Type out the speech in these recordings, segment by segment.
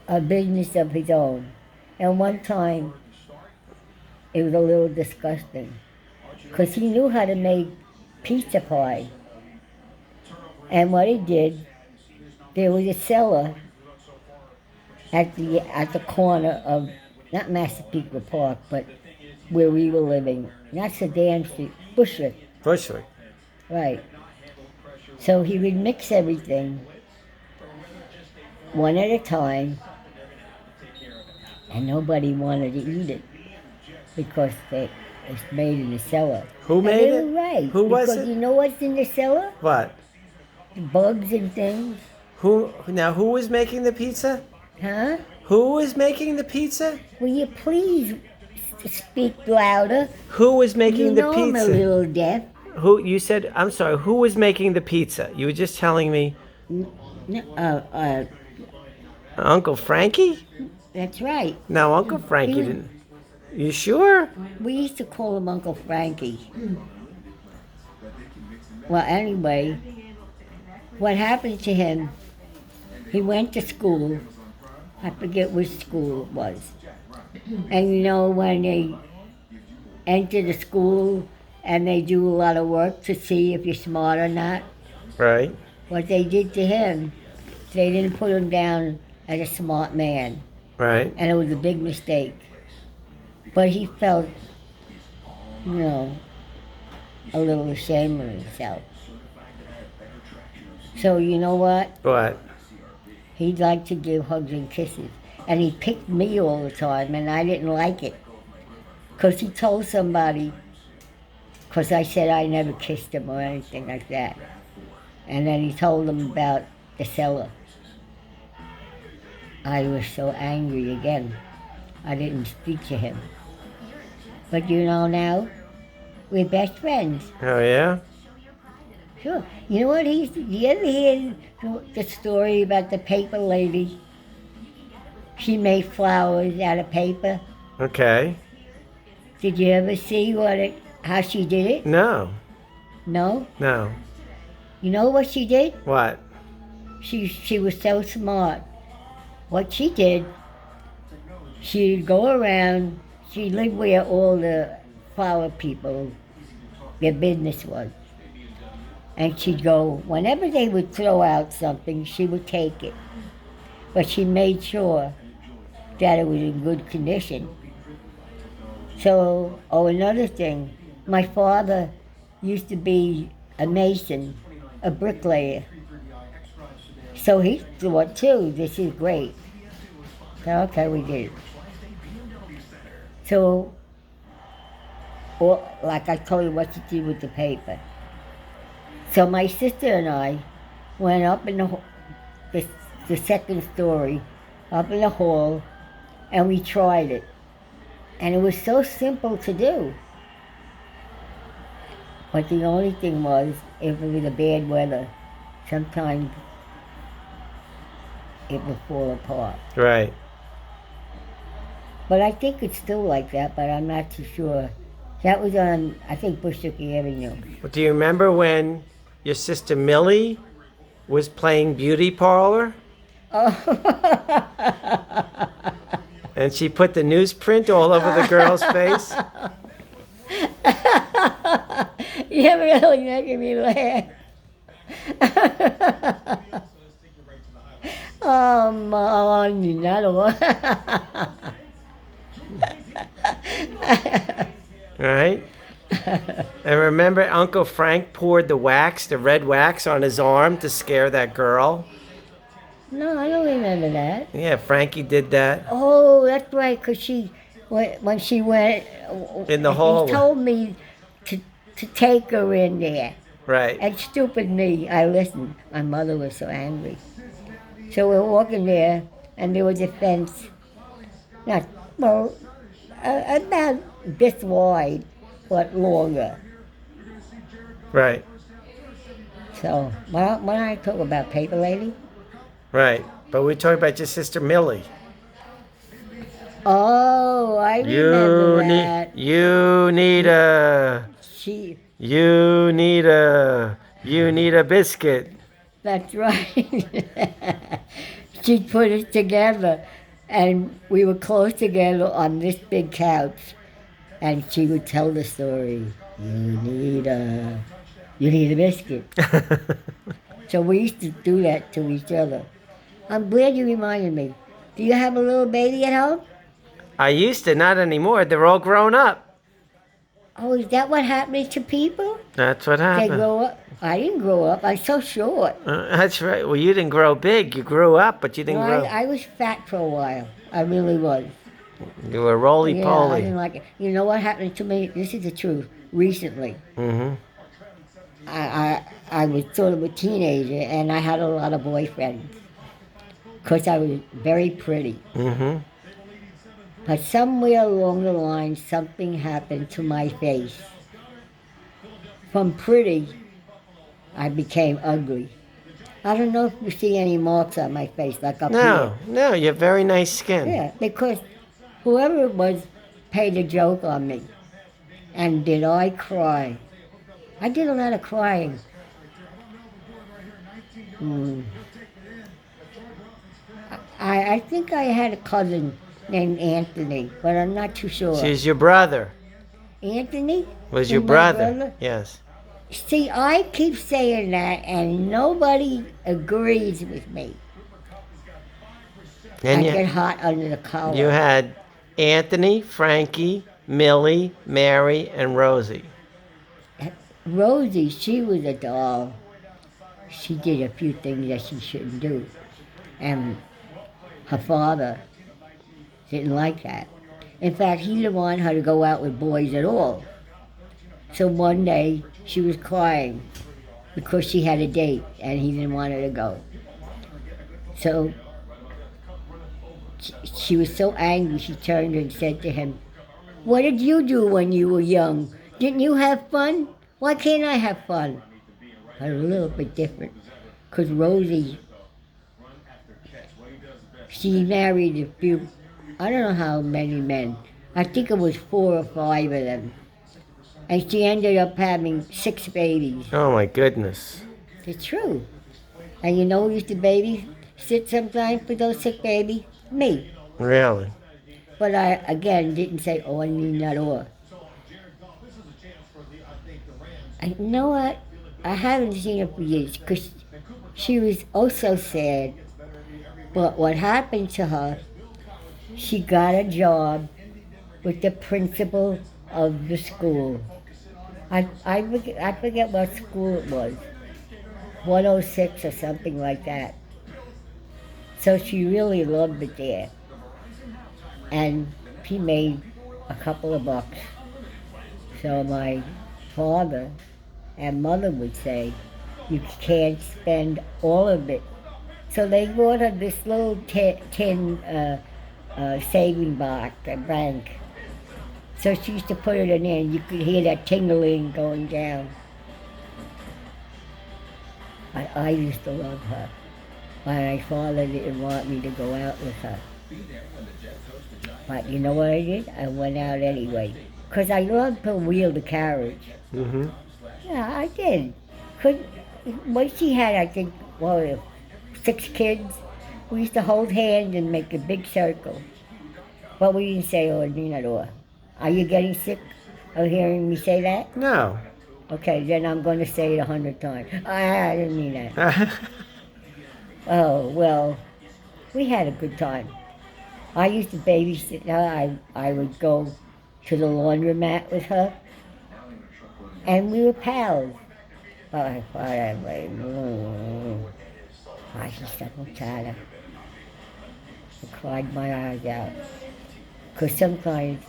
a business of his own. And one time, it was a little disgusting because he knew how to make pizza pie. And what he did, there was a cellar at the corner of not Massapequa Park, but where we were living, not Sedan Street, Bushwick, Bushwick. right. So he would mix everything one at a time, and nobody wanted to eat it because it's made in the cellar. Who made And it? they were right. Who was because it? you know what's in the cellar? What? Bugs and things. Who was making the pizza? Huh? Who was making the pizza? Will you please speak louder? Who was making You the know I'm a pizza? little deaf. Who you said? I'm sorry. Who was making the pizza? You were just telling me Uncle Frankie. That's right. No, Uncle Frankie He was- didn't. You sure? We used to call him Uncle Frankie. Well, anyway, what happened to him, he went to school. I forget which school it was. And you know, when they enter the school and they do a lot of work to see if you're smart or not, Right. what they did to him, they didn't put him down as a smart man. Right. And it was a big mistake. But he felt, a little ashamed of himself. So you know what? What? He'd like to give hugs and kisses. And he picked me all the time, and I didn't like it. Because he told somebody, because I said I never kissed him or anything like that. And then he told them about the cellar. I was so angry again. I didn't speak to him. But now, we're best friends. Oh yeah. Sure. You know what? You ever hear the story about the paper lady? She made flowers out of paper. Okay. Did you ever see how she did it? No. No? No. You know what she did? What? She was so smart. What she did, she'd go around, she lived where all the flower people, their business was. And she'd go, whenever they would throw out something, she would take it. But she made sure that it was in good condition. So, another thing, my father used to be a mason, a bricklayer. So he thought too, this is great. So, okay, we did it. So, like I told you what to do with the paper. So my sister and I went up in the second story, up in the hall, and we tried it. And it was so simple to do. But the only thing was, if it was a bad weather, sometimes it would fall apart. Right. But I think it's still like that, but I'm not too sure. That was on, I think, Bushwick Avenue. Do you remember when your sister Millie was playing beauty parlor? And she put the newsprint all over the girl's face? You're really making me laugh. Oh, Mom, not all. Right? And remember Uncle Frank poured the red wax on his arm to scare that girl? No, I don't remember that. Yeah, Frankie did that. Oh, that's right, because when she went In the hallway. he told me to take her in there. Right. And stupid me, I listened. My mother was so angry. So we're walking there, and there was a fence, about this wide, but longer. Right. So, when I talk about paper lady? Right. But we're talking about your sister Millie. Oh, I remember that. You need a biscuit. That's right. She'd put us together, and we were close together on this big couch, and she would tell the story. You need a biscuit. So we used to do that to each other. I'm glad you reminded me. Do you have a little baby at home? I used to, not anymore. They're all grown up. Oh, is that what happens to people? That's what They happened. grow up. I didn't grow up. I'm so short. That's right. Well, you didn't grow big. You grew up, but you didn't No, grow. I was fat for a while. I really was. You were roly Yeah, I poly. didn't like it. You know what happened to me? This is the truth. Recently, Mm-hmm. I was sort of a teenager, and I had a lot of boyfriends because I was very pretty. Mm-hmm. But somewhere along the line, something happened to my face. From pretty, I became ugly. I don't know if you see any marks on my face, like up No, no, you have very nice skin. here. Yeah, because whoever it was paid a joke on me. And did I cry? I did a lot of crying. I think I had a cousin named Anthony, but I'm not too sure. She's your brother. Anthony? Was Is your my brother? Yes. See, I keep saying that, and nobody agrees with me. I And get hot under the collar. you had Anthony, Frankie, Millie, Mary, and Rosie. Rosie, she was a doll. She did a few things that she shouldn't do. And her father didn't like that. In fact, he didn't want her to go out with boys at all. So one day, she was crying because she had a date and he didn't want her to go. So she was so angry, she turned and said to him, "What did you do when you were young? Didn't you have fun? Why can't I have fun?" But a little bit different, because Rosie, she married a few, I don't know how many men. I think it was 4 or 5 of them. And she ended up having 6 babies. Oh my goodness. It's true. And you know who used to babysit sometimes for those 6 babies? Me. Really? But I, again, didn't say, "Oh, I need that or." You know what? I haven't seen her for years because she was oh so sad. But what happened to her, she got a job with the principal of the school. I forget what school it was, 106 or something like that. So she really loved it there. And she made a couple of bucks. So my father and mother would say, "You can't spend all of it." So they bought her this little tin saving box, a bank. So she used to put it in there, and you could hear that tingling going down. I used to love her. My father didn't want me to go out with her. But you know what I did? I went out anyway. Because I loved to wheel the carriage. Mm-hmm. Yeah, I did. When she had, I think, 6 kids, we used to hold hands and make a big circle. But we didn't say, "Oh, Nina." Are you getting sick of hearing me say that? No. Okay, then I'm going to say it 100 times. I didn't mean that. Oh, well, we had a good time. I used to babysit her. I would go to the laundromat with her, and we were pals. I cried my eyes out. Because sometimes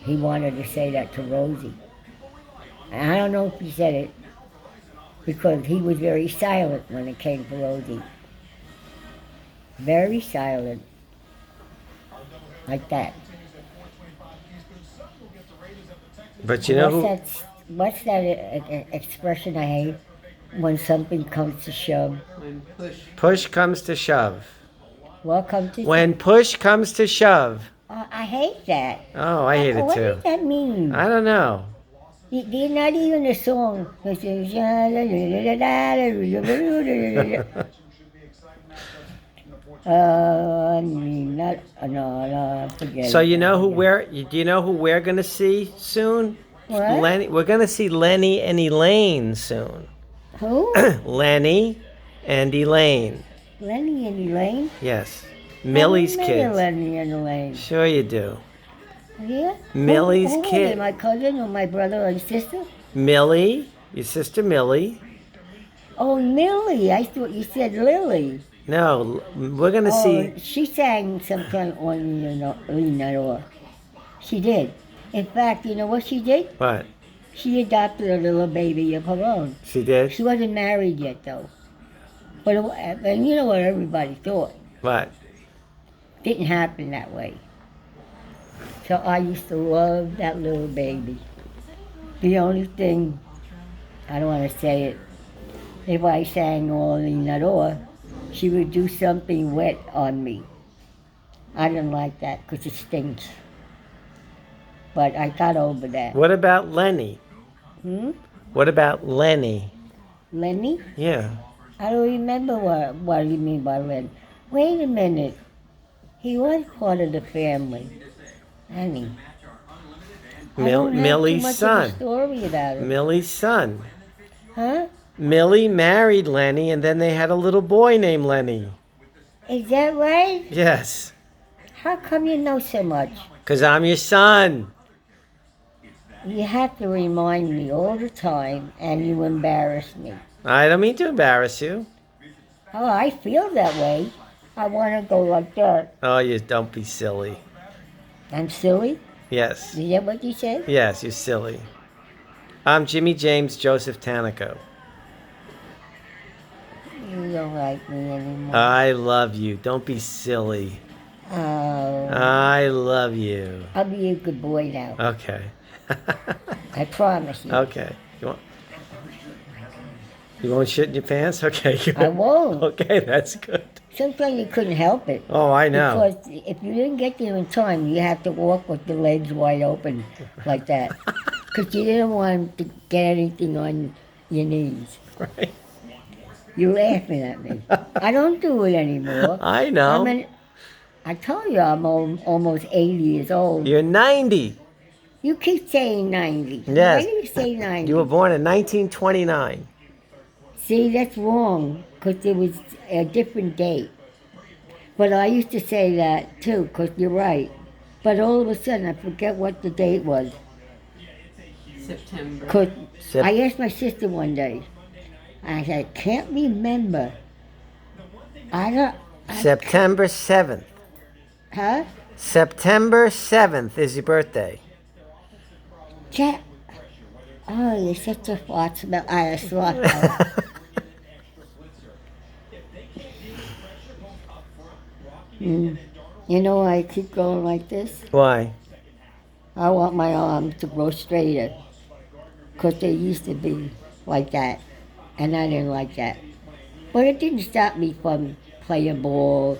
he wanted to say that to Rosie. And I don't know if he said it, because he was very silent when it came to Rosie. Very silent. Like that. But you know who? What's that expression I hate? When something comes to shove. Push comes to shove. What comes to When push comes to shove. I hate that. Oh, I hate it What too. does that mean? I don't know. They're not even a song. Not, no, forget So it. you know who we're do you know who we're gonna see soon? What? Lenny. We're gonna see Lenny and Elaine soon. Who? Lenny and Elaine. Lenny and Elaine? Yes. Millie's I don't remember kids. Lenny and Elaine. Sure you do. Yeah? Millie's who were kid. they, my cousin or my brother or sister? Millie, your sister Millie. Oh, Millie. I thought you said Lily. No, we're gonna see. She sang sometime on Leonor. She did. In fact, you know what she did? What? She adopted a little baby of her own. She did? She wasn't married yet, though. But and you know what everybody thought. What? Didn't happen that way. So I used to love that little baby. The only thing, I don't want to say it, if I sang all in Nador, she would do something wet on me. I didn't like that because it stinks. But I got over that. What about Lenny? What about Lenny? Lenny? Yeah. I don't remember what you mean by Lenny. Wait a minute. He was part of the family. Lenny. Millie's Of son. a story about it. Millie's son. Huh? Millie married Lenny, and then they had a little boy named Lenny. Is that right? Yes. How come you know so much? Because I'm your son. You have to remind me all the time, and you embarrass me. I don't mean to embarrass you. Oh, I feel that way. I want to go like that. Oh, you don't be silly. I'm silly? Yes. Is that what you said? Yes, you're silly. I'm Jimmy James Joseph Tanico. You don't like me anymore. I love you. Don't be silly. Oh, I love you. I'll be a good boy now. Okay. I promise you. Okay. You won't shit in your pants? Okay. Good. I won't. Okay, that's good. Sometimes you couldn't help it. Oh, I know. Because if you didn't get there in time, you have to walk with the legs wide open like that. Because you didn't want to get anything on your knees. Right. You're laughing at me. I don't do it anymore. I know. I told you I'm almost 80 years old. You're 90. You keep saying 90. Yes. Why do you say 90? You were born in 1929. See, that's wrong, because it was a different date. But I used to say that, too, because you're right. But all of a sudden, I forget what the date was. September. 'Cause I asked my sister one day, I said, I can't remember. September 7th. Huh? September 7th is your birthday. Oh, you're such a fart smell. I swat. You know, I keep going like this. Why? I want my arms to grow straighter. Because they used to be like that. And I didn't like that. But it didn't stop me from playing ball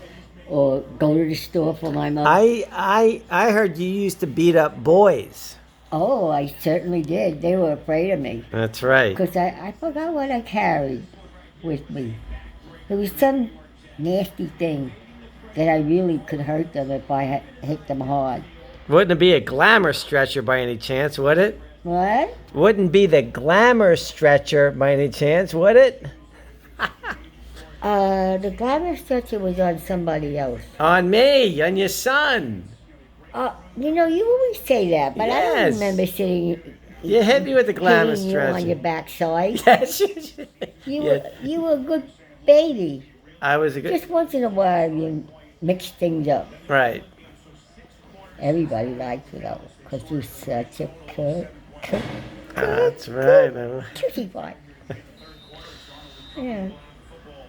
or go to the store for my mother. I heard you used to beat up boys. Oh, I certainly did. They were afraid of me. That's right. Because I forgot what I carried with me. It was some nasty thing that I really could hurt them if I had hit them hard. Wouldn't it be a glamour stretcher by any chance, would it? What? Wouldn't be the glamour stretcher by any chance, would it? The glamour stretcher was on somebody else. On me, on your son. You know, you always say that, but I Yes. don't remember sitting You hit me with the glamour hitting you on your stretcher. backside. Yes. You were a good baby. I was a good. Just once in a while, you mix things up. Right. Everybody likes you though, because you're such a That's right. cutie pie. Yeah.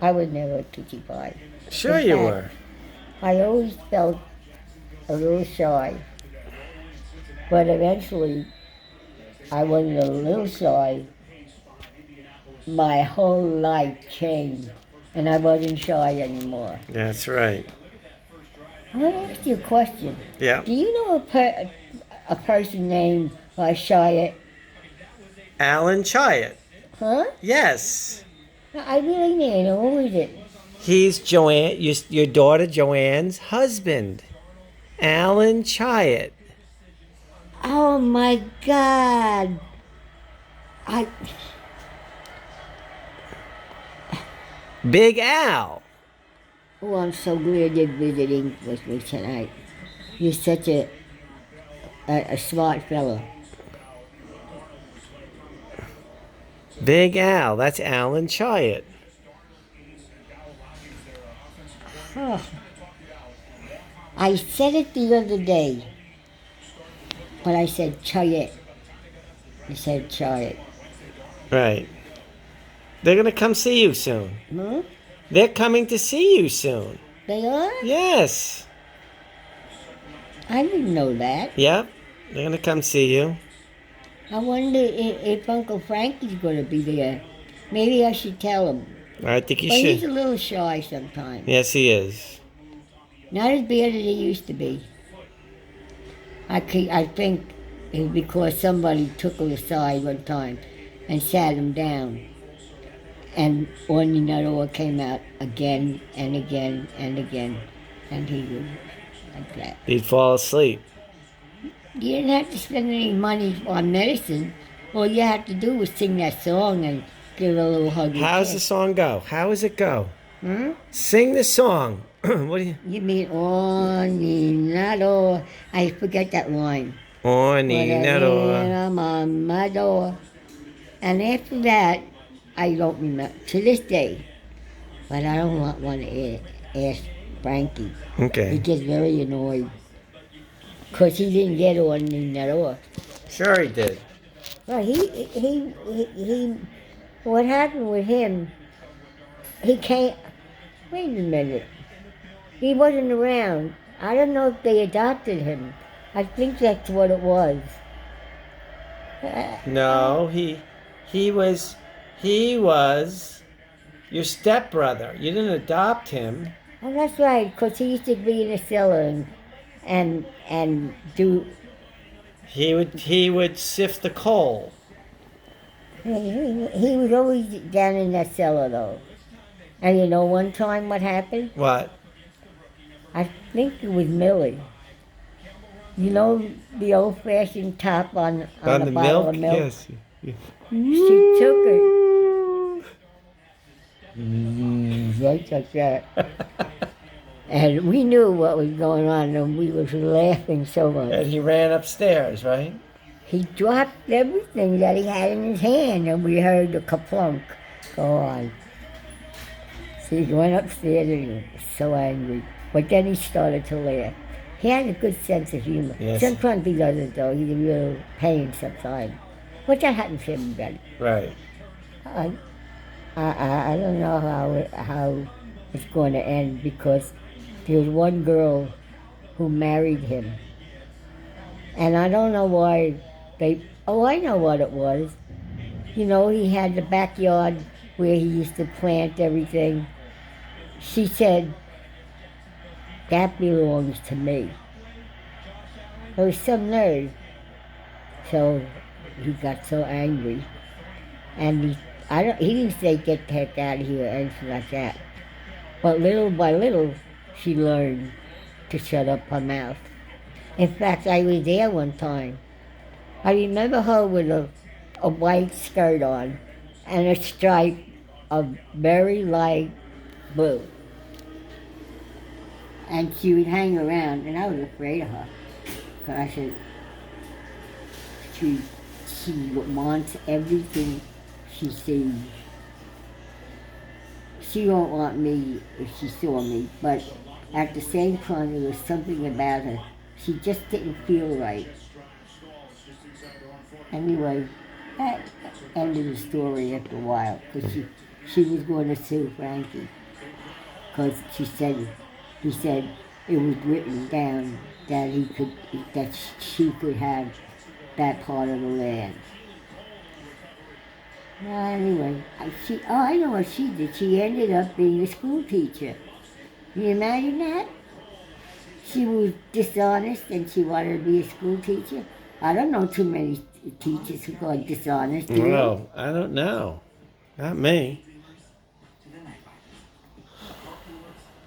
I was never a cutie pie. Sure In you fact, were. I always felt a little shy. But eventually, I wasn't a little shy. My whole life changed, and I wasn't shy anymore. That's right. I want to ask you a question. Yeah. Do you know a person named Shia? Alan Chiat. Huh? Yes. I really didn't know. Who is it? He's Joanne, your daughter Joanne's husband, Alan Chiat. Oh my God. I. Big Al. Oh, I'm so glad you're visiting with me tonight. You're such a smart fellow. Big Al. That's Alan Chiat. Oh. I said it the other day, but I said try it. I said try it. Right. They're gonna come see you soon. Hmm? They're coming to see you soon. They are? Yes. I didn't know that. Yep. They're gonna come see you. I wonder if Uncle Frankie's going to be there. Maybe I should tell him. I think you But he's a should. little shy sometimes. Yes, he is. Not as bad as he used to be. I think it's because somebody took him aside one time and sat him down. And Orny Nuttall came out again and again and again. And he was like that. He'd fall asleep. You didn't have to spend any money on medicine. All you had to do was sing that song and give a little hug. How's the song go? How does it go? Hmm? Sing the song. What do you? You mean Orny Nuttall? I forget that line. Orny Nuttall. I'm on my door. And after that, I don't remember to this day. But I don't want to ask Frankie. He Okay. gets very annoyed. Because he didn't get Orny Nuttall. Sure he did. Well, what happened with him, he can't, wait a minute. He wasn't around. I don't know if they adopted him. I think that's what it was. No, he was your stepbrother. You didn't adopt him. Oh, that's right, because he used to be in the cellar and do. He would sift the coal. He was always down in that cellar, though. And you know, one time what happened? What? I think it was Millie. You know the old-fashioned top on On a the bottle milk? of milk? Yes. She took it. Right like that. And we knew what was going on, and we was laughing so much. And he ran upstairs, right? He dropped everything that he had in his hand, and we heard the kaplunk go on. So he went upstairs and he was so angry. But then he started to laugh. He had a good sense of humor. Yes. Sometimes he doesn't, though. He's a real pain sometimes. But that happens to everybody. Right. I don't know how it's going to end, because there was one girl who married him. And I don't know why I know what it was. You know, he had the backyard where he used to plant everything. She said, that belongs to me. There was some nerve. So he got so angry. And he didn't say get the heck out of here or anything like that. But little by little, she learned to shut up her mouth. In fact, I was there one time. I remember her with a white skirt on and a stripe of very light blue. And she would hang around, and I was afraid of her. Because I said, she wants everything she sees. She won't want me if she saw me, but at the same time, there was something about her. She just didn't feel right. Anyway, that ended the story after a while, because she was going to sue Frankie, because he said it was written down that she could have that part of the land. Well, anyway, I know what she did. She ended up being a school teacher. Can you imagine that? She was dishonest and she wanted to be a school teacher. I don't know too many teachers who are dishonest. Do you? No, I don't know. Not me.